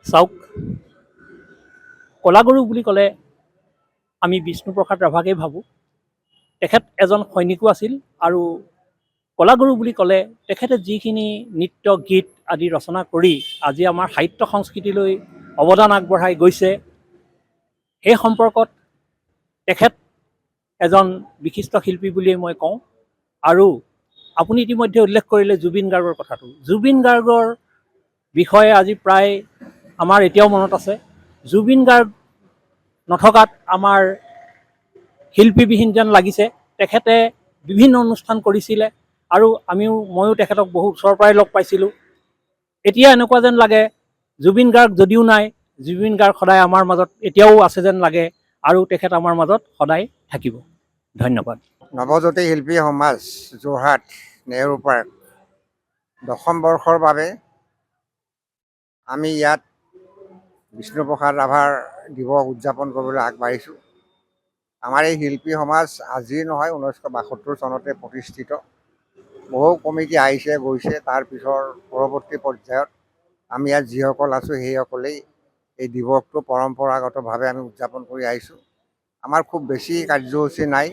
চাওক, কলাগুৰু বুলি ক'লে আমি বিষ্ণুপ্ৰসাদ ৰাভাকেই ভাবোঁ। তেখেত এজন সৈনিকো আছিল আৰু কলাগুৰু বুলি ক'লে তেখেতে যিখিনি নৃত্য গীত আদি ৰচনা কৰি আজি আমাৰ সাহিত্য সংস্কৃতিলৈ অৱদান আগবঢ়াই গৈছে, সেই সম্পৰ্কত তেখেত এজন বিশিষ্ট শিল্পী বুলিয়েই মই কওঁ। আৰু আপুনি ইতিমধ্যে উল্লেখ কৰিলে জুবিন গাৰ্গৰ কথাটো। জুবিন গাৰ্গৰ বিষয়ে আজি প্ৰায় আমাৰ এতিয়াও মনত আছে। জুবিন গাৰ্গ নথকাত আমাৰ শিল্পীবিহীন যেন লাগিছে। তেখেতে বিভিন্ন অনুষ্ঠান কৰিছিলে আৰু ময়ো তেখেতক বহু ওচৰৰ পৰাই লগ পাইছিলোঁ। এতিয়া এনেকুৱা যেন লাগে জুবিন গাৰ্গ যদিও নাই, জুবিন গাৰ্গ সদায় আমাৰ মাজত এতিয়াও আছে যেন লাগে আৰু তেখেত আমাৰ মাজত সদায় থাকিব। ধন্যবাদ। নৱজ্যোতি শিল্পী সমাজ, যোৰহাট, নেহৰু পাৰ্ক, 10ম বৰ্ষৰ বাবে আমি ইয়াত বিষ্ণুপ্ৰসাদ ৰাভাৰ দিৱস উদযাপন কৰিবলৈ আগবাঢ়িছোঁ। আমাৰ এই শিল্পী সমাজ আজিৰ নহয়, 1972 চনতে প্ৰতিষ্ঠিত। বহু কমিটি আহিছে গৈছে, তাৰপিছৰ পৰৱৰ্তী পৰ্যায়ত আমি ইয়াত যিসকল আছোঁ সেইসকলেই এই দিৱসটো পৰম্পৰাগতভাৱে আমি উদযাপন কৰি আহিছোঁ। আমাৰ খুব বেছি কাৰ্যসূচী নাই।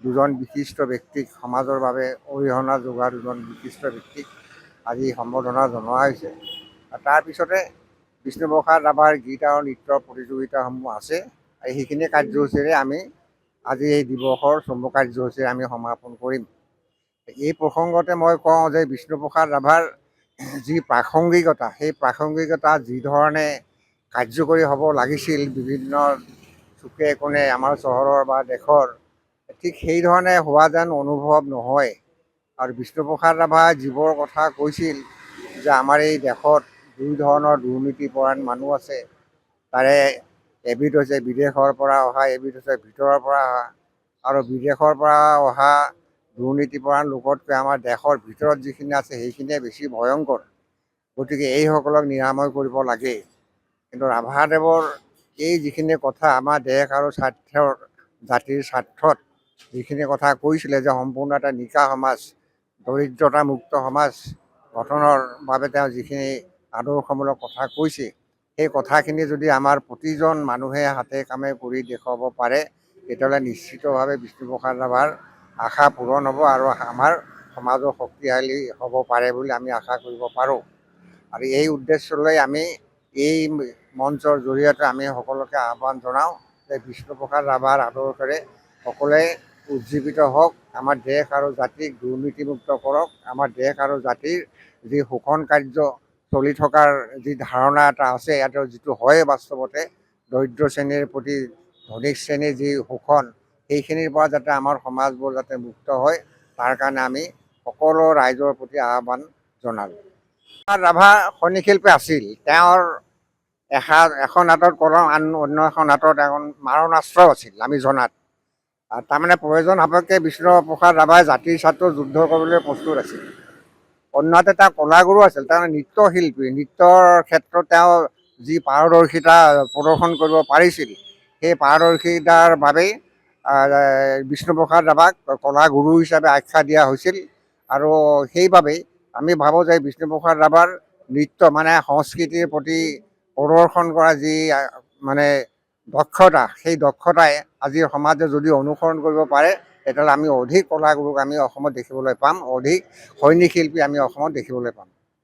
দুজন বিশিষ্ট ব্যক্তিক, সমাজৰ বাবে অৰিহণা যোগোৱা দুজন বিশিষ্ট ব্যক্তিক আজি সম্বৰ্ধনা জনোৱা হৈছে। তাৰপিছতে বিষ্ণুপ্ৰসাদ ৰাভাৰ গীত আৰু নৃত্যৰ প্ৰতিযোগিতাসমূহ আছে। আৰু সেইখিনি কাৰ্যসূচীৰে আমি আজি এই দিৱসৰ চমু কাৰ্যসূচীৰে আমি সমাপন কৰিম। এই প্ৰসংগতে মই কওঁ যে বিষ্ণুপ্ৰসাদ ৰাভাৰ যি প্ৰাসংগিকতা, সেই প্ৰাসংগিকতা যিধৰণে কাৰ্যকৰী হ'ব লাগিছিল বিভিন্ন চুকে কোণে আমাৰ চহৰৰ বা দেশৰ, ঠিক সেইধৰণে হোৱা যেন অনুভৱ নহয়। আৰু বিষ্ণুপ্ৰসাদ ৰাভাই যিবোৰ কথা কৈছিল যে আমাৰ এই দেশত দুই ধৰণৰ দুৰ্নীতিপৰায়ণ মানুহ আছে, তাৰে এবিধ হৈছে বিদেশৰ পৰা অহা, এবিধ হৈছে ভিতৰৰ পৰা অহা। আৰু বিদেশৰ পৰা অহা দুৰ্নীতিপৰায়ণ লোকতকৈ আমাৰ দেশৰ ভিতৰত যিখিনি আছে সেইখিনিয়ে বেছি ভয়ংকৰ। গতিকে এইসকলক নিৰাময় কৰিব লাগে। কিন্তু ৰাভাদেৱৰ এই যিখিনি কথা আমাৰ দেশ আৰু জাতিৰ স্বাৰ্থত যিখিনি কথা কৈছিলে যে সম্পূৰ্ণ এটা নিকা সমাজ, দৰিদ্ৰতামুক্ত সমাজ গঠনৰ বাবে তেওঁ যিখিনি আদৰ্শমূলক কথা কৈছে, সেই কথাখিনি যদি আমাৰ প্ৰতিজন মানুহে হাতে কামে কৰি দেখুৱাব পাৰে, তেতিয়াহ'লে নিশ্চিতভাৱে বিষ্ণুপ্ৰসাদ ৰাভাৰ আশা পূৰণ হ'ব আৰু আমাৰ সমাজো শক্তিশালী হ'ব পাৰে বুলি আমি আশা কৰিব পাৰোঁ। আৰু এই উদ্দেশ্যলৈ আমি এই মঞ্চৰ জৰিয়তে আমি সকলোকে আহ্বান জনাওঁ যে বিষ্ণুপ্ৰসাদ ৰাভাৰ আদৰ্শৰে সকলোৱে উজ্জীৱিত হওক, আমাৰ দেশ আৰু জাতিক দুৰ্নীতিমুক্ত কৰক। আমাৰ দেশ আৰু জাতিৰ যি শোষণ কাৰ্য চলি থকাৰ যি ধাৰণা এটা আছে, ইয়াতে যিটো হয় বাস্তৱতে দৰিদ্ৰ শ্ৰেণীৰ প্ৰতি ধনিক শ্ৰেণীৰ যি শোষণ, সেইখিনিৰ পৰা যাতে আমাৰ সমাজবোৰ যাতে মুক্ত হয়, তাৰ কাৰণে আমি সকলো ৰাইজৰ প্ৰতি আহ্বান জনালোঁ। ৰাভা সৈনিক শিল্পী আছিল। তেওঁৰ এখন হাতত কলম, অন্য এখন হাতত এখন মাৰণাস্ত্ৰ আছিল আমি জনাত। তাৰমানে প্ৰয়োজন সাপেক্ষে বিষ্ণুপ্ৰসাদ ৰাভাই জাতিৰ স্বাৰ্থত যুদ্ধ কৰিবলৈ প্ৰস্তুত আছিল। অন্যহাতে তেওঁ কলাগুৰু আছিল, তেওঁ নৃত্যশিল্পী। নৃত্যৰ ক্ষেত্ৰত তেওঁ যি পাৰদৰ্শিতা প্ৰদৰ্শন কৰিব পাৰিছিল, সেই পাৰদৰ্শিতাৰ বাবেই বিষ্ণুপ্ৰসাদ ৰাভাক কলাগুৰু হিচাপে আখ্যা দিয়া হৈছিল। আৰু সেইবাবেই আমি ভাবোঁ যে বিষ্ণুপ্ৰসাদ ৰাভাৰ নৃত্য মানে সংস্কৃতিৰ প্ৰতি প্ৰদৰ্শন কৰা যি মানে দক্ষতা, সেই দক্ষতাই আজিৰ সমাজে যদি অনুসৰণ কৰিব পাৰে, তেতিয়াহ'লে আমি অধিক কলাগুৰুক আমি অসমত দেখিবলৈ পাম, অধিক সৈনিক শিল্পী আমি অসমত দেখিবলৈ পাম।